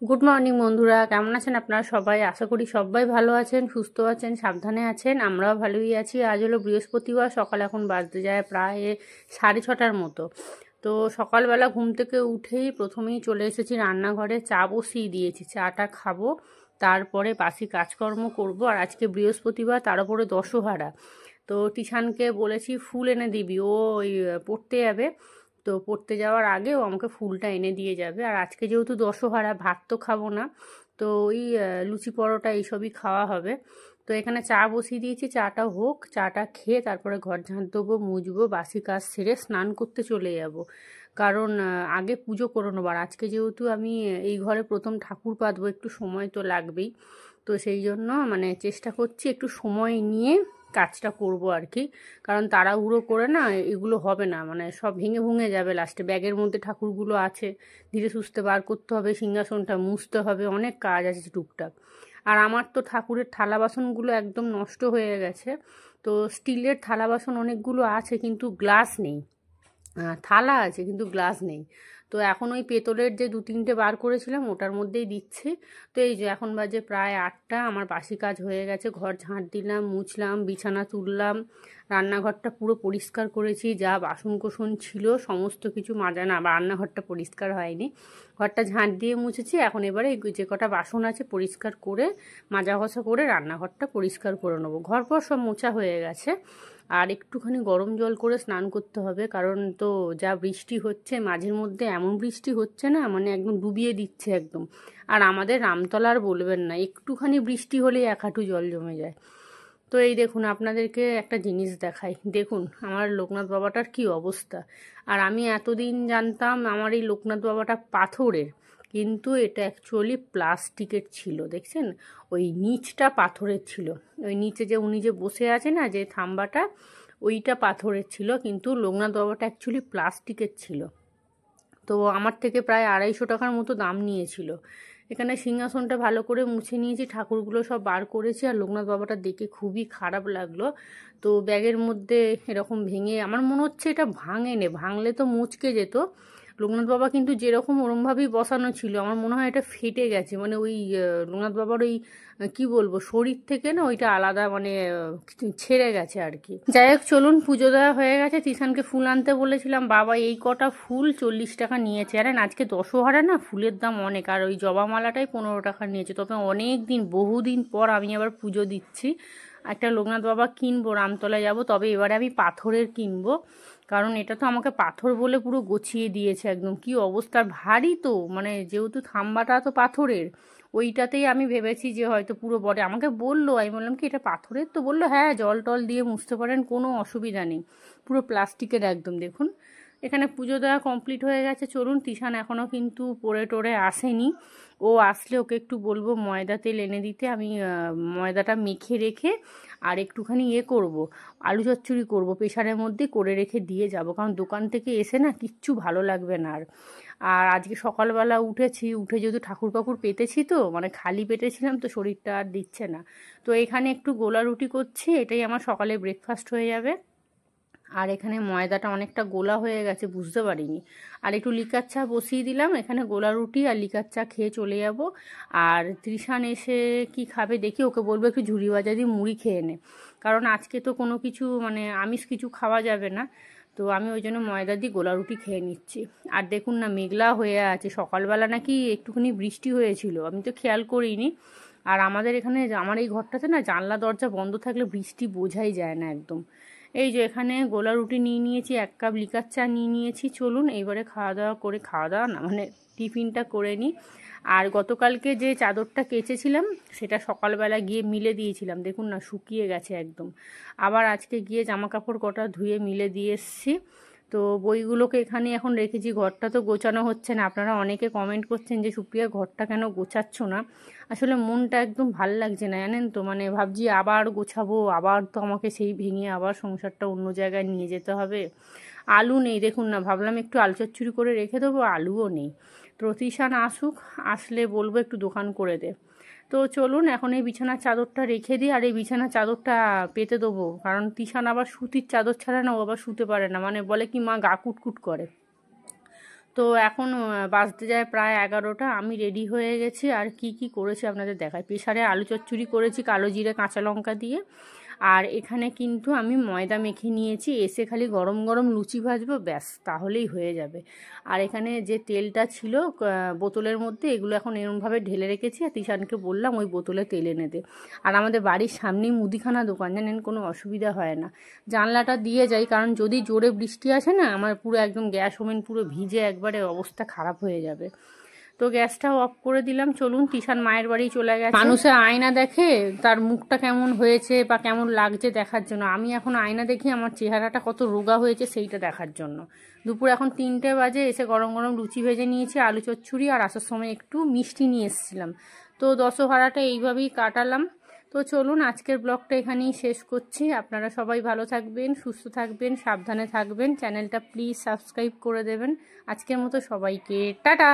Good morning বন্ধুরা, কেমন আছেন আপনারা সবাই? আশা করি সবাই ভালো আছেন, সুস্থ আছেন, সাবধানে আছেন। আমরাও ভালোই আছি। আজ হলো বৃহস্পতিবার, সকাল এখন বাজতে যায় প্রায় 6:30টার মতো। তো সকালবেলা ঘুম থেকে উঠেই প্রথমেই চলে এসেছি রান্নাঘরে, চা বসিয়ে দিয়েছি। চাটা খাবো, তারপরে বাসি কাজকর্ম করব। আর আজকে বৃহস্পতিবার, তার উপরে দশহারা। তো টিশানকে বলেছি ফুল এনে দিবি, ও ওই পড়তে যাবে। তো পড়তে যাওয়ার আগে ও আমাকে ফুলটা এনে দিয়ে যাবে। আর আজকে যেহেতু দশহারা, ভাত তো খাবো না, তো ওই লুচি পরোটা এইসবই খাওয়া হবে। তো এখানে চা বসিয়ে দিয়েছি, চাটা হোক, চাটা খেয়ে তারপরে ঘর ঝাঁট দেবো, মুছবো, বাসি কাজ সেরে স্নান করতে চলে যাব। কারণ আগে পুজো করে নেবো। আর আজকে যেহেতু আমি এই ঘরে প্রথম ঠাকুর পাতবো, একটু সময় তো লাগবেই। তো সেই জন্য মানে চেষ্টা করছি একটু সময় নিয়ে কাজটা করব আর কি। কারণ তাড়াহুড়ো করে না এগুলো হবে না, মানে সব ভেঙে ভুঙে যাবে লাস্টে। ব্যাগের মধ্যে ঠাকুরগুলো আছে, ধীরে সুস্থে বার করতে হবে, সিংহাসনটা মুছতে হবে, অনেক কাজ আছে টুকটাক। আর আমার তো ঠাকুরের থালা বাসনগুলো একদম নষ্ট হয়ে গেছে। তো স্টিলের থালা বাসন অনেকগুলো আছে, কিন্তু গ্লাস নেই। থালা আছে কিন্তু গ্লাস নেই। তো এখন ওই পেতলের যে 2-3টে বার করেছিলাম ওটার মধ্যেই দিচ্ছি। তো এই যে এখন বাজে প্রায় 8টা, আমার বাসি কাজ হয়ে গেছে। ঘর ঝাঁট দিলাম, মুছলাম, বিছানা তুললাম, রান্নাঘরটা পুরো পরিষ্কার করেছি। যা বাসন কোসন ছিল সমস্ত কিছু মাজা, না রান্নাঘরটা পরিষ্কার হয়নি, ঘরটা ঝাঁট দিয়ে মুছেছি। এখন এবারে যে কটা বাসন আছে পরিষ্কার করে মাজা ঘষা করে রান্নাঘরটা পরিষ্কার করে নেবো। ঘর পর সব মোছা হয়ে গেছে। আর একটুখানি গরম জল করে স্নান করতে হবে, কারণ তো যা বৃষ্টি হচ্ছে, মাঝের মধ্যে এমন বৃষ্টি হচ্ছে না, মানে একদম ডুবিয়ে দিচ্ছে একদম। আর আমাদের রামতলা আর বলবেন না, একটুখানি বৃষ্টি হলেই 1 হাঁটু জল জমে যায়। তো এই দেখুন, আপনাদেরকে একটা জিনিস দেখাই। দেখুন আমার লোকনাথ বাবাটার কি অবস্থা। আর আমি এতদিন জানতাম আমার এই লোকনাথ বাবাটা পাথরের, কিন্তু এটা অ্যাকচুয়ালি প্লাস্টিকের ছিল। দেখছেন, ওই নিচটা পাথরের ছিল। ওই নিচে যে উনি যে বসে আছে না, যে থাম্বাটা, ওইটা পাথরের ছিল, কিন্তু লোকনাথ বাবাটা অ্যাকচুয়ালি প্লাস্টিকের ছিল। তো আমার থেকে প্রায় 250 টাকার মতো দাম নিয়েছিল। এখানে সিংহাসনটা ভালো করে মুছে নিয়েছি, ঠাকুরগুলো সব বার করেছি। আর লোকনাথ বাবাটা দেখে খুবই খারাপ লাগলো। তো ব্যাগের মধ্যে এরকম ভেঙে, আমার মনে হচ্ছে এটা ভাঙেনি, ভাঙলে তো মুচকে যেত। লোকনাথ বাবা কিন্তু যেরকম ওরমভাবেই বসানো ছিল, আমার মনে হয় এটা ফেটে গেছে। মানে ওই লোকনাথ বাবার ওই কি বলবো, শরীর থেকে না ওইটা আলাদা, মানে ছেড়ে গেছে আর কি। যাই হোক, চলুন, পুজো দেওয়া হয়ে গেছে। তিশানকে ফুল আনতে বলেছিলাম, বাবা এই কটা ফুল 40 টাকা নিয়েছে। আরে আজকে দশহারা না, ফুলের দাম অনেক। আর ওই জবা মালাটাই 15 টাকা নিয়েছে। তবে অনেক দিন, বহুদিন পর আমি আবার পুজো দিচ্ছি। একটা লোকনাথ বাবা কিনবো, রামতলায় যাব, তবে এবারে আমি পাথরের কিনবো। কারণ এটা তো আমাকে পাথর বলে পুরো গছিয়ে দিয়েছে একদম। কি অবস্থা, ভারী তো, মানে যেহেতু থাম্বাটা তো পাথরের, ওইটাতেই আমি ভেবেছি যে হয়তো পুরো বডি। আমাকে বললো, আমি বললাম কি এটা পাথরের? তো বললো হ্যাঁ, জল টল দিয়ে মুছতে পারেন, কোনো অসুবিধা নেই। পুরো প্লাস্টিকের একদম। দেখুন, এখানে পুজো দেওয়া কমপ্লিট হয়ে গেছে। চলুন, তিশান এখনও কিন্তু পড়ে টোড়ে আসেনি। ও আসলে ওকে একটু বলবো ময়দা তেল এনে দিতে। আমি ময়দাটা মেখে রেখে আর একটুখানি করব, আলু চচ্চড়ি করব, প্রেশারের মধ্যে করে রেখে দিয়ে যাব। কারণ দোকান থেকে এসে না কিচ্ছু ভালো লাগবে না আর। আর আজকে সকালবেলা উঠেছি, উঠে যেহেতু ঠাকুর পাকুর পেতেছি, তো মানে খালি পেটে ছিলাম, তো শরীরটা আর দিচ্ছে না। তো এখানে একটু গোলা রুটি করছি, এটাই আমার সকালে ব্রেকফাস্ট হয়ে যাবে। আর এখানে ময়দাটা অনেকটা গোলা হয়ে গেছে, বুঝতে পারিনি। আর একটু লিকার চা বসিয়ে দিলাম, এখানে গোলা রুটি আর লিকার চা খেয়ে চলে যাব। আর তৃষান এসে কি খাবে দেখি, ওকে বলবো একটু ঝুড়ি ভাজা দিয়ে মুড়ি খেয়ে নে। কারণ আজকে তো কোনো কিছু মানে আমিষ কিছু খাওয়া যাবে না। তো আমি ওই জন্য ময়দা দিয়ে গোলা রুটি খেয়ে নিচ্ছি। আর দেখুন না, মেঘলা হয়ে আছে। সকালবেলা নাকি একটুখানি বৃষ্টি হয়েছিল, আমি তো খেয়াল করিনি। আর আমাদের এখানে, আমার এই ঘরটাতে না জানলা দরজা বন্ধ থাকলে বৃষ্টি বোঝাই যায় না একদম। এই যে এখানে গোলা রুটি নিয়ে নিয়েছি, 1 কাপ লিকার চা নিয়ে নিয়েছি। চলুন এইবারে খাওয়া দাওয়া করে, খাওয়া দাওয়া না মানে টিফিনটা করে নিই। আর গতকালকে যে চাদরটা কেচেছিলাম সেটা সকালবেলা গিয়ে মিলে দিয়েছিলাম, দেখুন না শুকিয়ে গেছে একদম। আবার আজকে গিয়ে জামা কাপড় কটা ধুয়ে মিলে দিয়ে এসছি। তো বইগুলোকে এখানে এখন রেখেছি, ঘরটা তো গোছানো হচ্ছে না। আপনারা অনেকে কমেন্ট করছেন যে সুপ্রিয়া ঘরটা কেন গোছাচ্ছ না। আসলে মনটা একদম ভাল লাগছে না, জানেন তো। মানে ভাবছি আবার গোছাবো, আবার তো আমাকে সেই ভেঙে আবার সংসারটা অন্য জায়গায় নিয়ে যেতে হবে। আলু নেই, দেখুন না, ভাবলাম একটু আলু চচ্চড়ি করে রেখে দেবো, আলুও নেই। প্রতিষ্ঠান আসুক, আসলে বলবো একটু দোকান করে দে। তো চলুন এখন এই বিছানার চাদরটা রেখে দিই, আর এই বিছানার চাদরটা পেতে দেবো। কারণ তিশান আবার সুতির চাদর ছাড়া না ও আবার শুতে পারে না, মানে বলে কি মা গা কুটকুট করে। তো এখন বাজতে যায় প্রায় 11টা। আমি রেডি হয়ে গেছি, আর কি কি করেছি আপনাদের দেখাই। প্রেসারে আলু চচ্চড়ি করেছি কালো জিরে কাঁচা লঙ্কা দিয়ে। আর এখানে কিন্তু আমি ময়দা মেখে নিয়েছি, এসে খালি গরম গরম লুচি ভাজবো, ব্যাস তাহলেই হয়ে যাবে। আর এখানে যে তেলটা ছিল বোতলের মধ্যে, এগুলো এখন এরকমভাবে ঢেলে রেখেছি, আর তিশানকে বললাম ওই বোতলে তেল এনে দে। আর আমাদের বাড়ির সামনেই মুদিখানা দোকান, জানেন, কোনো অসুবিধা হয় না। জানলাটা দিয়ে যাই, কারণ যদি জোরে বৃষ্টি আসে না, আমার পুরো একদম গ্যাস ওভেন পুরো ভিজে একবারে অবস্থা খারাপ হয়ে যাবে। তো গ্যাসটাও অফ করে দিলাম। চলুন, তিশান মায়ের বাড়ি চলে গেছে। মানুষের আয়না দেখে তার মুখটা কেমন হয়েছে বা কেমন লাগছে দেখার জন্য, আমি এখন আয়না দেখি আমার চেহারাটা কত রোগা হয়েছে সেইটা দেখার জন্য। দুপুর এখন 3টে বাজে, এসে গরম গরম লুচি ভেজে নিয়েছি, আলু চচ্চড়ি, আর আসার সময় একটু মিষ্টি নিয়ে এসেছিলাম। তো দশহারাটা এইভাবেই কাটালাম। তো চলুন, আজকের ব্লগটা এখানেই শেষ করছি। আপনারা সবাই ভালো থাকবেন, সুস্থ থাকবেন, সাবধানে থাকবেন। চ্যানেলটা প্লিজ সাবস্ক্রাইব করে দেবেন। আজকের মতো সবাইকে টাটা।